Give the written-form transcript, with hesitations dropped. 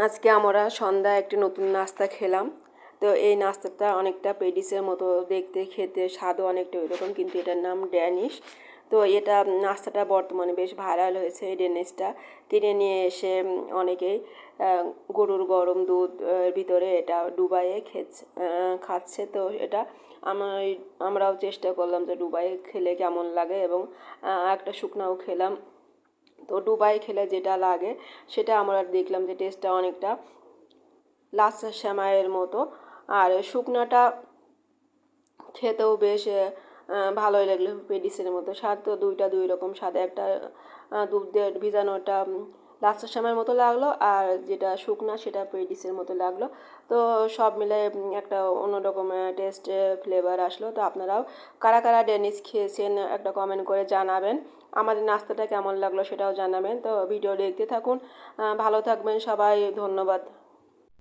আজকে আমরা সন্ধ্যায় একটি নতুন নাস্তা খেলাম। তো এই নাস্তাটা অনেকটা পেডিসের মতো দেখতে, খেতে স্বাদও অনেকটা ওইরকম, কিন্তু এটার নাম ড্যানিশ। তো এটা নাস্তাটা বর্তমানে বেশ ভাইরাল হয়েছে। এই ড্যানিশটা কিনে নিয়ে এসে অনেকেই গরুর গরম দুধ ভিতরে এটা ডুবাইয়ে খাচ্ছে। তো এটা আমরাও চেষ্টা করলাম যে ডুবাইয়ে খেলে কেমন লাগে, এবং একটা শুকনাও খেলাম। তো ডুবাই খেলে যেটা লাগে সেটা আমরা দেখলাম যে টেস্টটা অনেকটা লাচ্ছা সেমাইয়ের মতো, আর শুকনাটা খেতেও বেশ ভালোই লাগলো। পেডিসের মতো স্বাদ, তো দুইটা দুই রকম স্বাদ। একটা দুধের ভিজানোটা লাচ্ছা সেমাইয়ের মতো লাগলো, আর যেটা শুকনা সেটা পেডিসের মতো লাগলো। তো সব মিলে একটা অন্যরকম টেস্ট ফ্লেভার আসলো। তো আপনারাও কারা কারা ডেনিস খেয়েছেন একটা কমেন্ট করে জানাবেন। আমাদের নাস্তাটা কেমন লাগলো সেটাও জানাবেন। তো ভিডিও দেখতে থাকুন, ভালো থাকবেন সবাই, ধন্যবাদ।